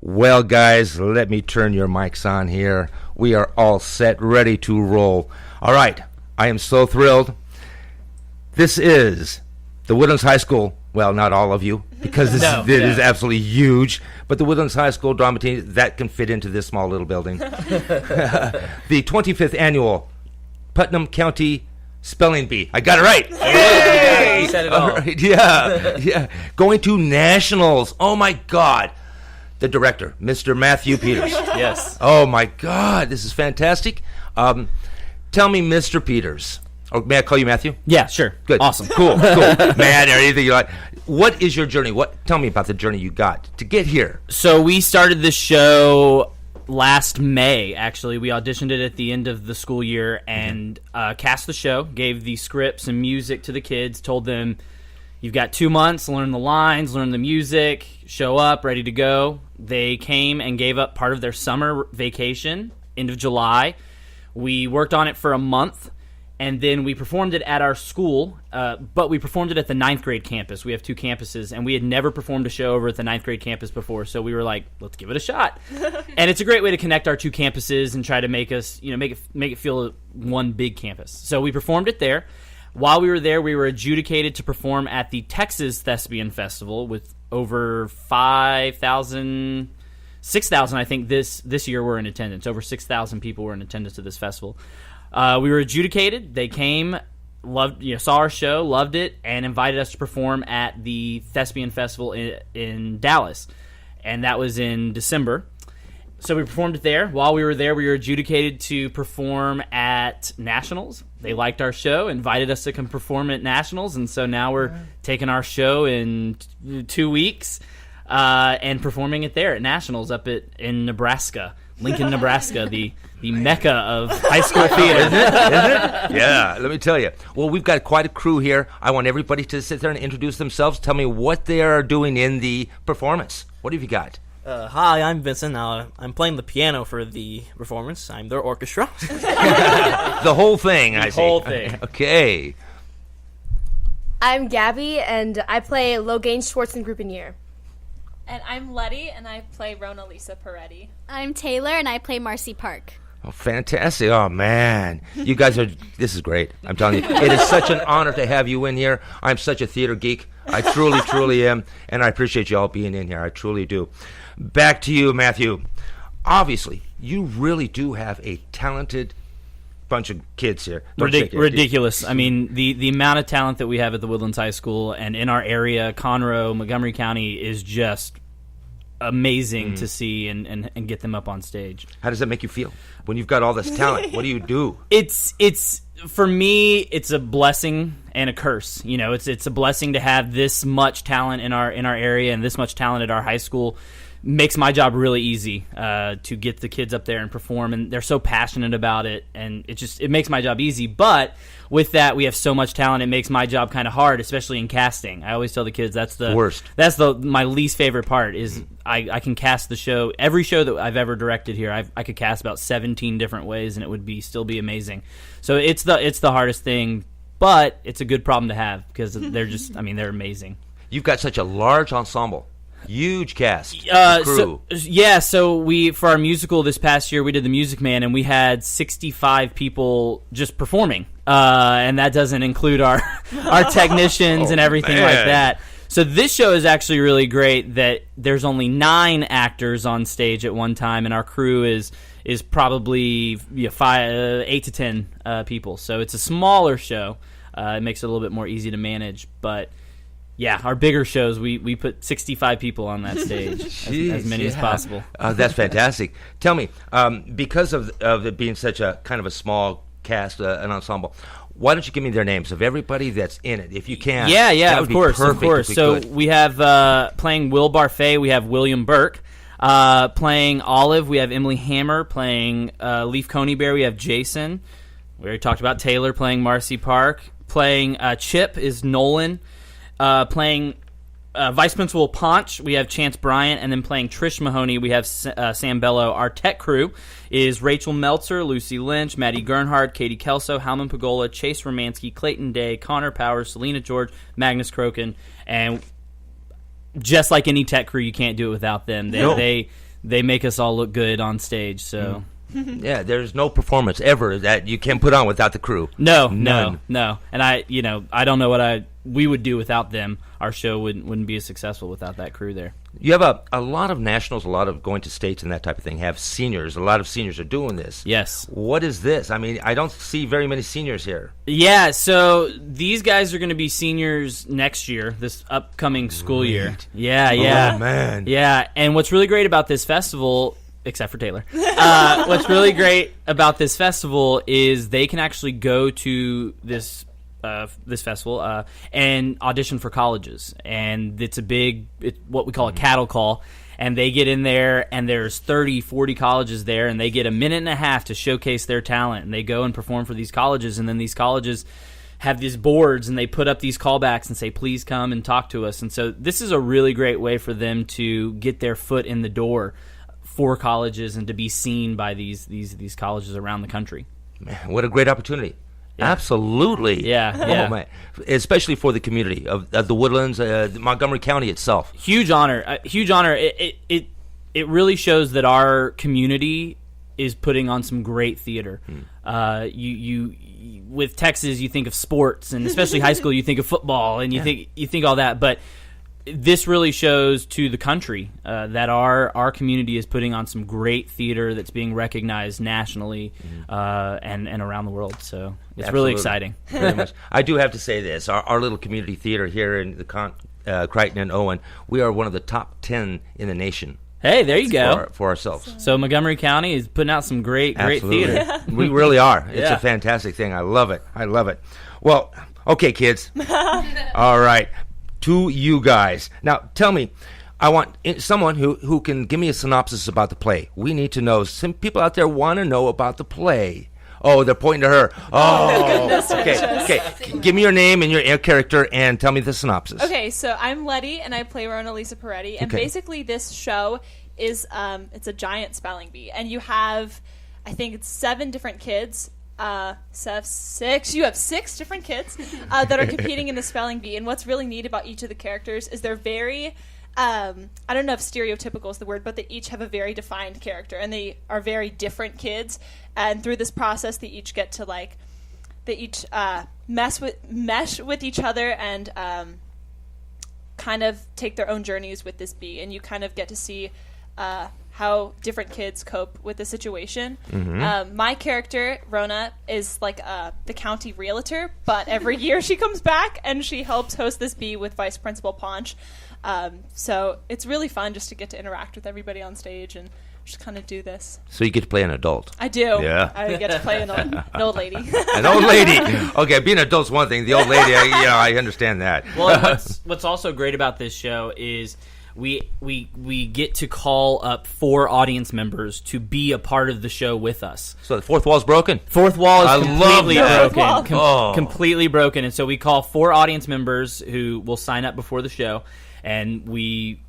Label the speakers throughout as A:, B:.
A: Well, guys, let me turn your mics on here. We are all set, ready to roll. All right, I am so thrilled. This is the Woodlands High School. Well, not all of you, because this is absolutely huge. But the Woodlands High School drama team, that can fit into this small little building. The 25th annual Putnam County Spelling Bee. I got it right.
B: Yay! You said it all.
A: Right, yeah. Going to nationals. Oh, my God. The director, Mr. Matthew Peters.
B: Yes.
A: Oh, my God. This is fantastic. Tell me, Mr. Peters. Or may I call you Matthew?
B: Yeah, sure.
A: Good.
B: Awesome.
A: Cool. Man, or anything you like. What is your journey? Tell me about the journey you got to get here.
B: So we started this show last May, actually. We auditioned it at the end of the school year and cast the show, gave the scripts and music to the kids, told them, you've got 2 months, learn the lines, learn the music, show up, ready to go. They came and gave up part of their summer vacation, end of July. We worked on it for a month, and then we performed it at our school, but we performed it at the 9th grade campus. We have 2 campuses, and we had never performed a show over at the 9th grade campus before, so we were like, let's give it a shot. And it's a great way to connect our 2 campuses and try to make us, make it feel one big campus. So we performed it there. While we were there, we were adjudicated to perform at the Texas Thespian Festival with over 6,000, I think, this year were in attendance. Over 6,000 people were in attendance to this festival. We were adjudicated. They came, saw our show, loved it, and invited us to perform at the Thespian Festival in Dallas. And that was in December. So we performed it there. While we were there, we were adjudicated to perform at Nationals. They liked our show, invited us to come perform at Nationals, and so now we're taking our show in 2 weeks and performing it there at Nationals up in Nebraska, Lincoln, Nebraska, the mecca of high school theater.
A: Isn't it? Yeah, let me tell you. Well, we've got quite a crew here. I want everybody to sit there and introduce themselves. Tell me what they are doing in the performance. What have you got?
C: Hi, I'm Vincent. I'm playing the piano for the performance. I'm their orchestra.
A: The whole thing, I see.
B: The whole thing.
A: Okay.
D: I'm Gabby, and I play Logain Schwartzen Gruppenyear.
E: And I'm Letty, and I play Rona Lisa Peretti.
F: I'm Taylor, and I play Marcy Park.
A: Oh, fantastic. Oh, man. You guys this is great. I'm telling you. It is such an honor to have you in here. I'm such a theater geek. I truly, truly am. And I appreciate you all being in here. I truly do. Back to you, Matthew. Obviously, you really do have a talented bunch of kids here.
B: Ridiculous. I mean, the amount of talent that we have at the Woodlands High School and in our area, Conroe, Montgomery County, is just amazing to see and get them up on stage.
A: How does that make you feel when you've got all this talent? What do you do?
B: It's for me, it's a blessing and a curse. It's a blessing to have this much talent in our area and this much talent at our high school. Makes my job really easy to get the kids up there and perform, and they're so passionate about it, and it makes my job easy. But with that, we have so much talent, it makes my job kind of hard, especially in casting. I always tell the kids that's the
A: worst.
B: That's my least favorite part is I can cast the show. Every show that I've ever directed here, I could cast about 17 different ways, and it would still be amazing. So it's the hardest thing, but it's a good problem to have because they're they're amazing.
A: You've got such a large ensemble. Huge cast, crew.
B: So we, for our musical this past year, we did The Music Man, and we had 65 people just performing, and that doesn't include our technicians and everything like that. So this show is actually really great that there's only 9 actors on stage at one time, and our crew is probably 8 to 10 people. So it's a smaller show. It makes it a little bit more easy to manage, but yeah, our bigger shows, we put 65 people on that stage, as many as possible.
A: That's fantastic. Tell me, because of it being such a kind of a small cast, an ensemble, why don't you give me their names of everybody that's in it, if you can?
B: Yeah, of course. So we have, playing Will Barfay, we have William Burke. Playing Olive, we have Emily Hammer. Playing Leaf Coneybear, we have Jason. We already talked about Taylor playing Marcy Park. Playing Chip is Nolan. Playing Vice Principal Ponch, we have Chance Bryant, and then playing Trish Mahoney, we have Sam Bello. Our tech crew is Rachel Meltzer, Lucy Lynch, Maddie Gernhardt, Katie Kelso, Halman Pagola, Chase Romansky, Clayton Day, Connor Powers, Selena George, Magnus Crokin, and just like any tech crew, you can't do it without them. they make us all look good on stage. So
A: Yeah, there's no performance ever that you can put on without the crew.
B: no,
A: None.
B: and I don't know what we would do without them. Our show wouldn't be as successful without that crew there.
A: You have a lot of nationals, a lot of going to states and that type of thing. Have seniors. A lot of seniors are doing this.
B: Yes.
A: What is this? I mean, I don't see very many seniors here.
B: Yeah, so these guys are going to be seniors next year, this upcoming school year. Yeah.
A: Oh, man.
B: Yeah, and what's really great about this festival, except for Taylor, what's really great about this festival is they can actually go to this festival and audition for colleges, and it's what we call a cattle call, and they get in there and there's 30-40 colleges there, and they get a minute and a half to showcase their talent, and they go and perform for these colleges, and then these colleges have these boards and they put up these callbacks and say, please come and talk to us. And so this is a really great way for them to get their foot in the door for colleges and to be seen by these colleges around the country.
A: Man, what a great opportunity. Absolutely.
B: Yeah.
A: Oh, man. Especially for the community of the Woodlands, Montgomery County itself.
B: Huge honor. It really shows that our community is putting on some great theater. You with Texas, you think of sports, and especially high school, you think of football, and you think all that. But this really shows to the country that our community is putting on some great theater that's being recognized nationally and around the world. So it's really exciting.
A: Very much. I do have to say this. Our little community theater here in the Crichton and Owen, we are one of the top 10 in the nation.
B: Hey, there you go.
A: For ourselves.
B: So Montgomery County is putting out some great theater.
A: We really are. It's a fantastic thing. I love it. Well, okay, kids. All right. To you guys. Now, tell me, I want someone who can give me a synopsis about the play. We need to know. Some people out there want to know about the play. Oh, they're pointing to her. Oh, okay. Give me your name and your character and tell me the synopsis.
E: Okay, so I'm Letty, and I play Rona Lisa Peretti. And basically this show is, it's a giant spelling bee. And you have, I think it's 7 different kids. Six. You have 6 different kids that are competing in the spelling bee, and what's really neat about each of the characters is they're very I don't know if stereotypical is the word, but they each have a very defined character, and they are very different kids, and through this process they each get to mesh with each other and kind of take their own journeys with this bee, and you kind of get to see how different kids cope with the situation. My character, Rona, is the county realtor, but every year she comes back and she helps host this bee with Vice Principal Ponch. So it's really fun just to get to interact with everybody on stage and just kind of do this.
A: So you get to play an adult.
E: I do.
A: Yeah.
E: I get to play an old lady.
A: An old lady. Okay, being an adult's one thing. The old lady, I understand that.
B: Well, what's also great about this show is we get to call up 4 audience members to be a part of the show with us.
A: So the fourth wall's broken?
B: Fourth wall is completely broken.
A: Oh.
B: Completely broken. And so we call 4 audience members who will sign up before the show, and we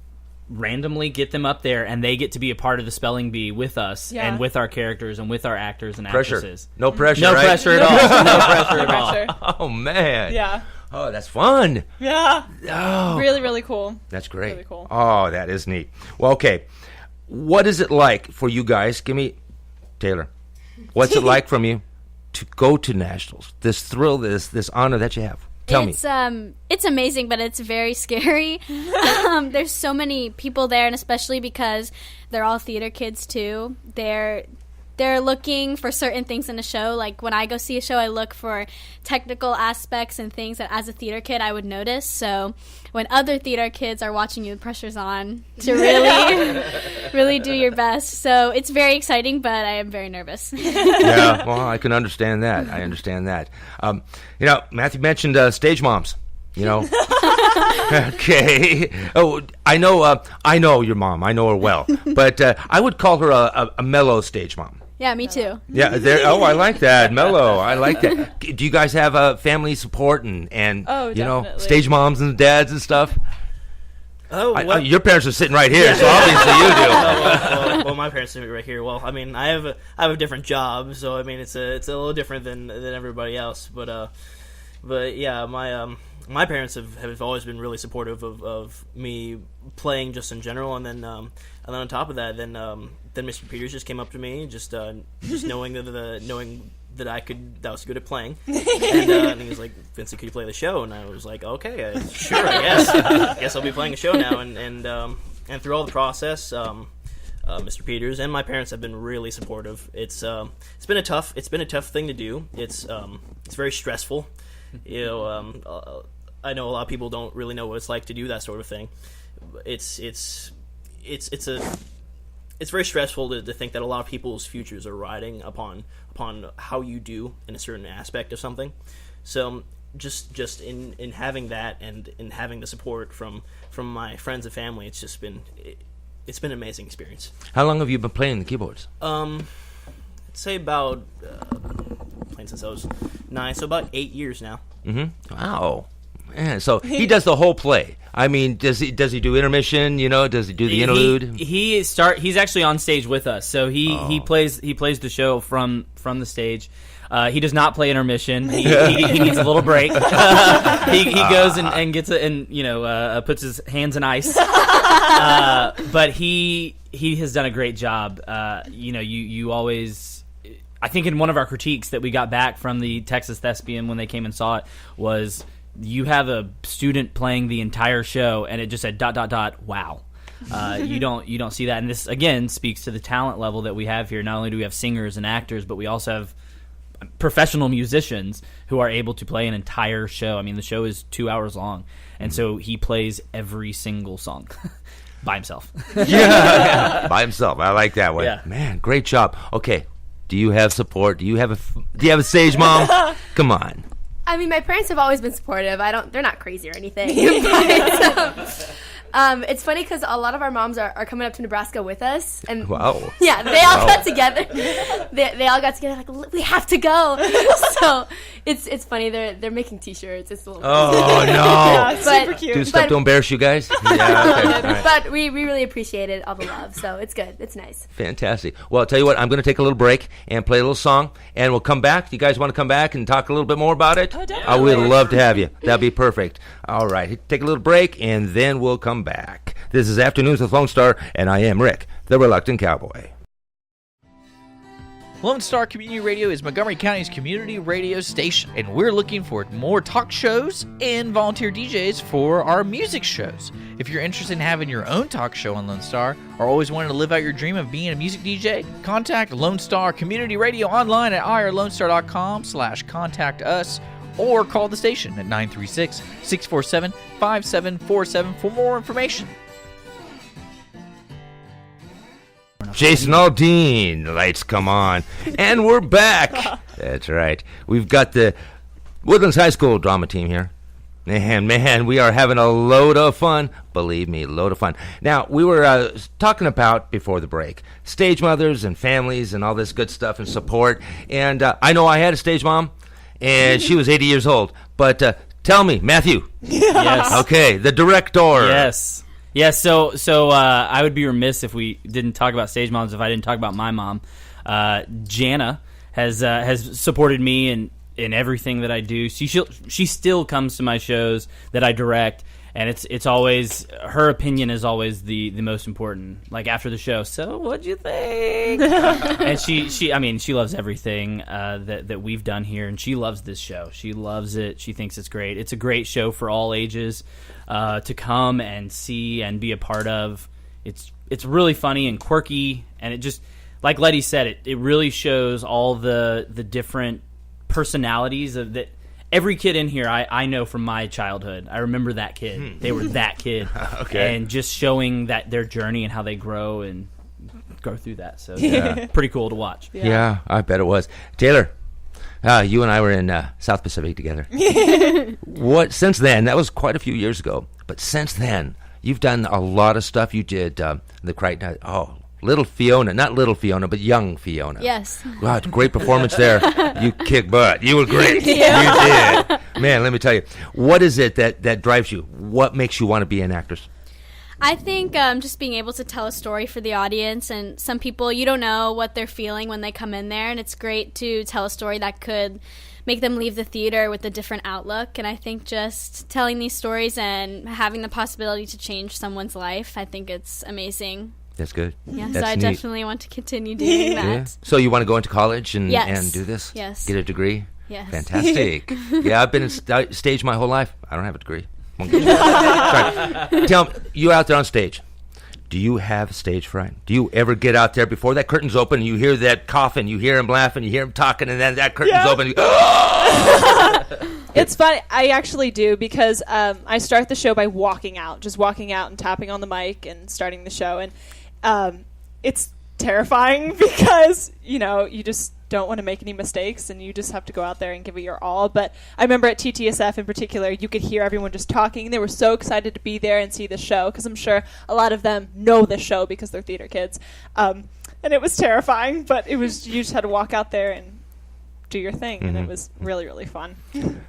B: randomly get them up there, and they get to be a part of the spelling bee with us and with our characters and with our actors and actresses.
A: No pressure,
B: No
A: right?
B: pressure at all. No pressure at all.
E: Pressure.
A: Oh, man.
E: Yeah.
A: Oh, that's fun.
E: Yeah.
A: Oh.
E: Really, really cool.
A: That's great.
E: Really cool.
A: Oh, that is neat. Well, okay. What is it like for you guys? Give me, Taylor, what's it like from you to go to nationals? This thrill, this honor that you have. Tell me.
F: It's amazing, but it's very scary. There's so many people there, and especially because they're all theater kids too. They're looking for certain things in a show. Like when I go see a show, I look for technical aspects and things that as a theater kid I would notice. So when other theater kids are watching you, the pressure's on to really do your best. So it's very exciting, but I am very nervous.
A: Yeah, well, I can understand that. Matthew mentioned stage moms. Okay. Oh, I know your mom. I know her well, but I would call her a mellow stage mom.
F: Yeah, me too.
A: Yeah. I like that. Mellow. I like that. Do you guys have family support and
E: definitely.
A: stage moms and dads and stuff?
C: Oh,
A: your parents are sitting right here, so obviously you do.
C: well, my parents are right here. Well, I mean, I have a different job, so I mean, it's a little different than everybody else. But yeah, my parents have always been really supportive of me playing just in general, and then then on top of that, then Mr. Peters just came up to me, just knowing that I was good at playing, and he was like, "Vincent, could you play the show?" And I was like, "Okay, sure, I guess. I guess I'll be playing a show now." And through all the process, Mr. Peters and my parents have been really supportive. It's been a tough thing to do. It's very stressful. You know, I know a lot of people don't really know what it's like to do that sort of thing. It's very stressful to think that a lot of people's futures are riding upon how you do in a certain aspect of something. So just in having that and in having the support from my friends and family, it's been an amazing experience.
A: How long have you been playing the keyboards?
C: I'd say about playing since I was 9, so about 8 years now.
A: Mm-hmm. Wow. Man, so he does the whole play. I mean, does he do intermission? You know, does he do the interlude?
B: He's actually on stage with us, so he plays the show from the stage. He does not play intermission. He needs a little break. He goes and gets it and puts his hands in ice. But he has done a great job. You always, I think in one of our critiques that we got back from the Texas Thespian when they came and saw it was, you have a student playing the entire show and it just said ... wow. You don't see that, and this again speaks to the talent level that we have here. Not only do we have singers and actors, but we also have professional musicians who are able to play an entire show. I mean, the show is 2 hours long, and so he plays every single song by himself.
A: Yeah, by himself. I like that one.
B: Yeah.
A: Man, great job. Okay, do you have support? Do you have a stage mom? Come on.
D: I mean, my parents have always been supportive. They're not crazy or anything. But, it's funny because a lot of our moms are coming up to Nebraska with us. And
A: wow.
D: Yeah, they all got together. They all got together like, we have to go. So it's funny. They're making T-shirts. It's a little
A: Oh, no.
E: Yeah, super cute.
A: Do stuff to embarrass you guys? Yeah, okay. All right.
D: But we really appreciated all the love. So it's good. It's nice.
A: Fantastic. Well, I'll tell you what, I'm going to take a little break and play a little song, and we'll come back. Do you guys want to come back and talk a little bit more about it?
E: Oh, definitely.
A: I would love to have you. That'd be perfect. All right, take a little break, and then we'll come back. This is Afternoons with Lone Star, and I am Rick, the Reluctant Cowboy.
G: Lone Star Community Radio is Montgomery County's community radio station, and we're looking for more talk shows and volunteer DJs for our music shows. If you're interested in having your own talk show on Lone Star, or always wanted to live out your dream of being a music DJ, contact Lone Star Community Radio online at irlonestar.com/contact us, or call the station at 936-647-5747 for more information.
A: Jason Aldean, the lights come on, and we're back. That's right. We've got the Woodlands High School drama team here. And man, we are having a load of fun. Believe me, load of fun. Now, we were talking about, before the break, stage mothers and families and all this good stuff and support. And I know I had a stage mom, and she was 80 years old. But tell me, Matthew.
B: Yes.
A: Okay, the director.
B: Yes. Yes, so I would be remiss if we didn't talk about stage moms if I didn't talk about my mom. Jana has supported me in everything that I do. She still comes to my shows that I direct, and it's always, her opinion is always the most important. Like after the show, so what'd you think? And she loves everything that we've done here, and she loves this show. She loves it. She thinks it's great. It's a great show for all ages to come and see and be a part of. It's really funny and quirky, and it just, like Letty said, it really shows all the different personalities of that. Every kid in here, I know from my childhood. I remember that kid. They were that kid.
A: Okay.
B: And just showing that their journey and how they grow and go through that. So yeah, pretty cool to watch.
A: Yeah, I bet it was. Taylor, you and I were in South Pacific together. What since then? That was quite a few years ago. But since then, you've done a lot of stuff. You did the Crichton. Little Fiona, not little Fiona, but young Fiona.
F: Yes.
A: Wow, great performance there. You kick butt. You were great. Yeah. You did. Man, let me tell you, what is it that drives you? What makes you want to be an actress?
F: I think just being able to tell a story for the audience, and some people, you don't know what they're feeling when they come in there, and it's great to tell a story that could make them leave the theater with a different outlook. And I think just telling these stories and having the possibility to change someone's life, I think it's amazing.
A: That's good.
F: Yeah,
A: That's
F: so I
A: neat.
F: definitely want to continue doing that.
A: Yeah. So you want to go into college and,
F: Yes.
A: and do this?
F: Yes.
A: Get a degree?
F: Yes.
A: Fantastic. Yeah, I've been in stage my whole life. I don't have a degree. Sorry. Tell me, you out there on stage, do you have stage fright? Do you ever get out there before that curtain's open and you hear that coughing, you hear him laughing, you hear him talking, and then that curtain's open? And you,
E: It's funny. I actually do because I start the show by walking out and tapping on the mic and starting the show. And it's terrifying because, you just don't want to make any mistakes and you just have to go out there and give it your all. But I remember at TTSF in particular, you could hear everyone just talking. They were so excited to be there and see the show because I'm sure a lot of them know the show because they're theater kids. And it was terrifying, but you just had to walk out there and do your thing, and it was really, really fun.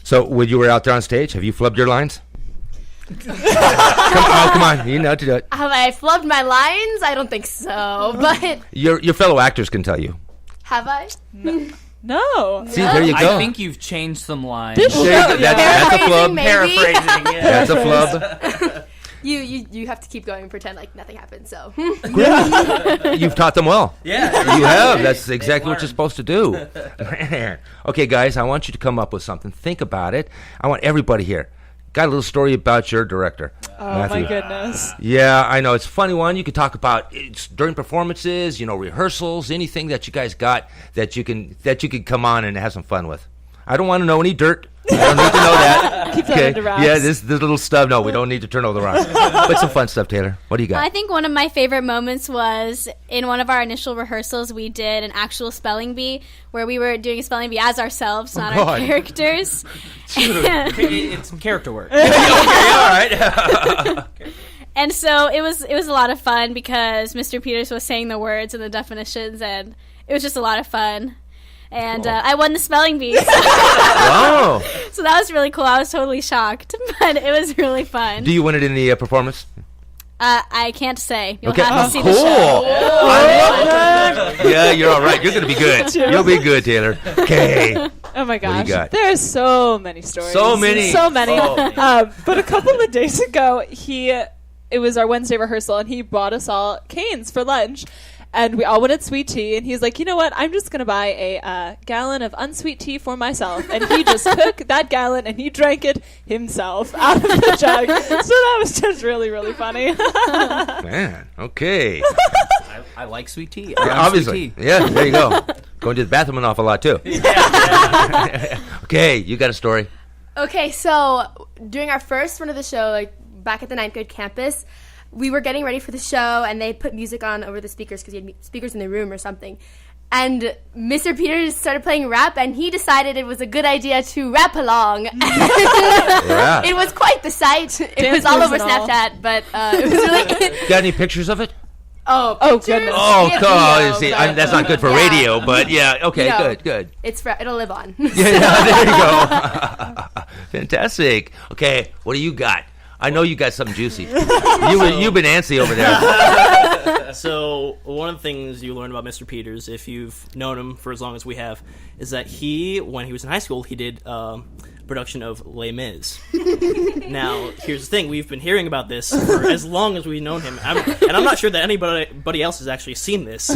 A: So when you were out there on stage, have you flubbed your lines? Come on, you know to do it.
D: Have I flubbed my lines? I don't think so, but
A: Your fellow actors can tell you.
D: have I?
E: No.
A: See, there you go.
B: I think you've changed some lines.
E: This
A: There you go.
E: show,
A: That's a flub.
D: Maybe.
B: Paraphrasing, yeah.
A: That's a flub.
D: You have to keep going and pretend like nothing happened. So
A: You've taught them well.
B: Yeah.
A: You have. That's exactly what
B: learn.
A: you're supposed to do. Okay, guys, I want you to come up with something. Think about it. I want everybody here. Got a little story about your director.
E: Oh,
A: Matthew.
E: my goodness.
A: Yeah, I know. It's a funny one. You could talk about it's during performances, rehearsals, anything that you guys got that you can come on and have some fun with. I don't want to know any dirt. I don't need to know that.
E: Keep that under wraps.
A: Yeah, this little stuff. No, we don't need to turn over the rocks. But some fun stuff, Taylor. What do you got?
F: I think one of my favorite moments was in one of our initial rehearsals. We did an actual spelling bee where we were doing a spelling bee as ourselves, not our
A: God.
F: characters.
B: It's some character work.
A: Okay, all right.
F: And so it was a lot of fun because Mr. Peters was saying the words and the definitions, and it was just a lot of fun. And I won the spelling bee.
A: Wow.
F: So that was really cool. I was totally shocked, but it was really fun.
A: Do you win it in the performance?
F: I can't say. You'll
A: Okay.
F: have to see
A: Cool.
F: the show.
A: I love that. Yeah, you're all right. You're going to be good. You'll be good, Taylor. Okay.
E: Oh my
A: do you
E: gosh,
A: got?
E: there's so many stories.
A: So many.
E: But a couple of days ago, it was our Wednesday rehearsal, and he bought us all canes for lunch. And we all wanted sweet tea, and he's like, you know what? I'm just going to buy a gallon of unsweet tea for myself. And he just took that gallon, and he drank it himself out of the jug. So that was just really, really funny.
A: Man, okay.
B: I like sweet tea.
A: Obviously.
B: Sweet tea.
A: Yeah, there you go. Going to the bathroom an awful lot, too. Okay, you got a story.
D: okay, so during our first run of the show, like back at the 9th grade campus, we were getting ready for the show, and they put music on over the speakers because you had speakers in the room or something. And Mr. Peters started playing rap, and he decided it was a good idea to rap along.
A: Yeah.
D: It was quite the sight. It was all over Snapchat, but it was really.
A: Got any pictures of it?
D: Oh,
E: goodness.
A: Oh,
D: Yeah,
A: God.
D: video,
A: See,
D: but-
A: that's not good for
D: Yeah.
A: radio, but yeah. Okay,
D: No.
A: good.
D: It'll live on.
A: Yeah, there you go. Fantastic. Okay, what do you got? I know you got something juicy. You've been antsy over there.
C: So one of the things you learn about Mr. Peters, if you've known him for as long as we have, is that when he was in high school, he did production of Les Mis. Now, here's the thing: we've been hearing about this for as long as we've known him, and I'm not sure that anybody else has actually seen this.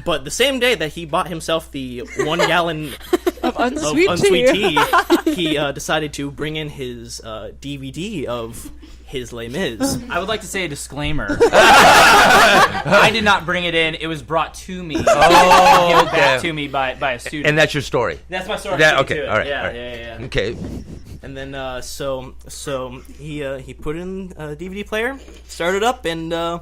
C: But the same day that he bought himself the 1 gallon
E: Of
C: of
E: unsweet
C: unsweet
E: tea.
C: tea, he decided to bring in his DVD of his Les Mis.
B: I would like to say a disclaimer. I did not bring it in. It was brought to me. Given back to me by a student.
A: And that's your story.
B: That's my story.
A: Okay, all right.
B: Yeah,
A: all right.
B: yeah.
A: Okay.
C: And then so he put in a DVD player, started up, and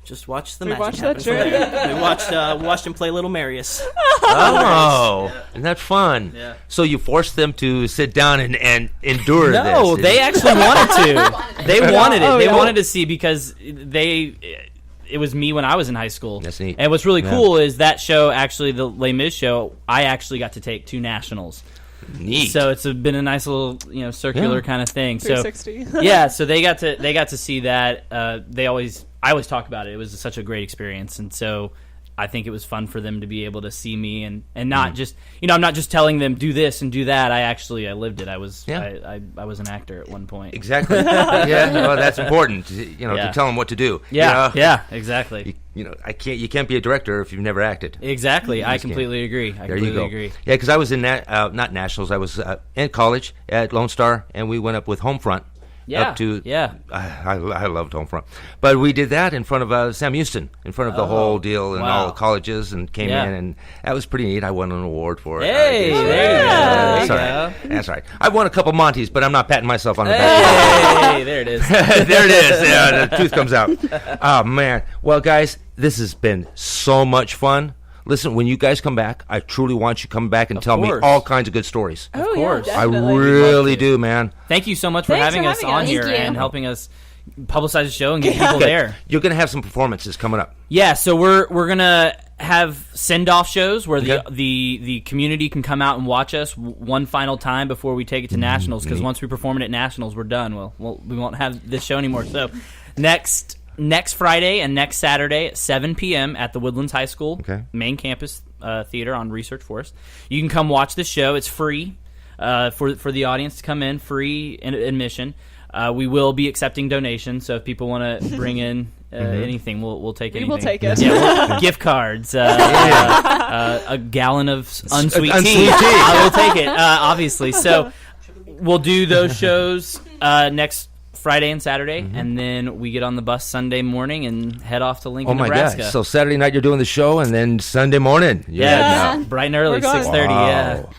C: just watched the magic
E: watched
C: happen
E: that
C: from
E: journey.
C: there. We watched him play Little Marius.
A: Oh, isn't that fun?
B: Yeah.
A: So you forced them to sit down and endure this.
B: No, they actually wanted to. They wanted it.
E: Oh,
B: They
E: yeah.
B: wanted to see because it was me when I was in high school.
A: That's neat.
B: And what's really
A: Yeah.
B: cool is that show, actually, the Les Mis show, I actually got to take 2 nationals.
A: Neat.
B: So it's been a nice little, circular
A: Yeah.
B: kind of thing. So
E: 360.
B: yeah, so they got to see that. I always talk about it. It was such a great experience, and so I think it was fun for them to be able to see me and not just, I'm not just telling them do this and do that. I lived it. I was an actor at one point.
A: Exactly. Yeah, well, that's important. To tell them what to do.
B: Yeah, yeah, exactly.
A: You can't be a director if you've never acted.
B: Exactly. I completely agree.
A: There you go.
B: Agree.
A: Yeah, because I was in not nationals. I was in college at Lone Star, and we went up with Homefront.
B: Yeah,
A: I loved Homefront, but we did that in front of Sam Houston, in front of the whole deal and all the colleges, and came in, and that was pretty neat. I won an award for it.
B: Hey, there you go.
A: That's all right. I won a couple Monties, but I'm not patting myself on the back.
B: Hey, there it is.
A: There it is. Yeah, the truth comes out. Oh man. Well, guys, this has been so much fun. Listen, when you guys come back, I truly want you to come back and tell me all kinds of good stories.
E: Of
B: course.
E: Yeah,
A: I really do, man.
B: Thank you so much for having us on here and helping us publicize the show and get people
A: Good.
B: there.
A: You're going to have some performances coming up.
B: Yeah, so we're going to have send-off shows where the community can come out and watch us one final time before we take it to Nationals, because once we perform it at Nationals, we're done. We won't have this show anymore. So next Friday and next Saturday at 7 p.m. at the Woodlands High School main campus theater on Research Forest. You can come watch the show. It's free for the audience to come in, free admission. We will be accepting donations, so if people want to bring in anything, we'll take anything.
E: We will take it.
B: Yeah, gift cards, a gallon of unsweet tea. I will take it, obviously. So we'll do those shows next Friday and Saturday, and then we get on the bus Sunday morning and head off to Lincoln, Nebraska.
A: God. So Saturday night you're doing the show, and then Sunday morning.
B: Bright and early, 6:30.
A: Wow.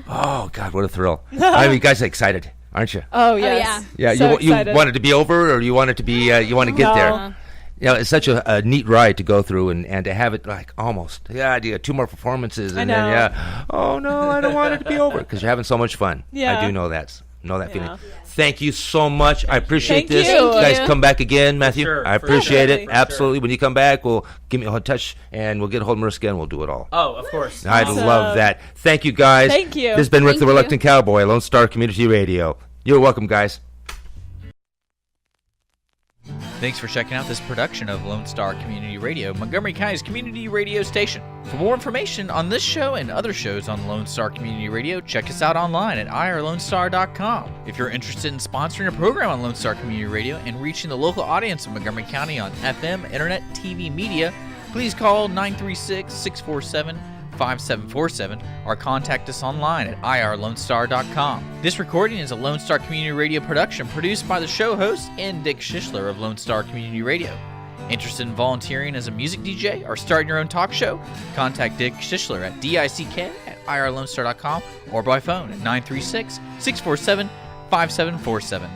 A: Oh, God, what a thrill. I mean, you guys are excited, aren't you?
E: Oh, yes.
A: Yeah,
E: So
A: you
E: excited.
A: want it to be over, or you want it to be, you want to get there? It's such a neat ride to go through and to have it like almost, you got 2 more performances, and then, oh, no, I don't want it to be over, because you're having so much fun.
E: Yeah.
A: I do know that. Know that feeling. Thank you so much. I appreciate
E: Thank
A: this.
E: you.
A: You guys come back again, Matthew.
B: Sure,
A: I appreciate it.
E: sure.
A: Absolutely. When you come back, give me a touch, and we'll get a hold of Mariska, and we'll do it all.
B: Oh, of course.
A: I love that. Thank you, guys.
E: Thank you.
A: This has been Rick
E: Thank
A: the
E: you.
A: Reluctant Cowboy, Lone Star Community Radio. You're welcome, guys.
G: Thanks for checking out this production of Lone Star Community Radio, Montgomery County's community radio station. For more information on this show and other shows on Lone Star Community Radio, check us out online at irlonestar.com. If you're interested in sponsoring a program on Lone Star Community Radio and reaching the local audience of Montgomery County on FM, internet, TV, media, please call 936-647-5747 or contact us online at irlonestar.com. This recording is a Lone Star Community Radio production produced by the show host and Dick Schissler of Lone Star Community Radio. Interested in volunteering as a music DJ or starting your own talk show? Contact Dick Schissler at dick@irlonestar.com or by phone at 936-647-5747.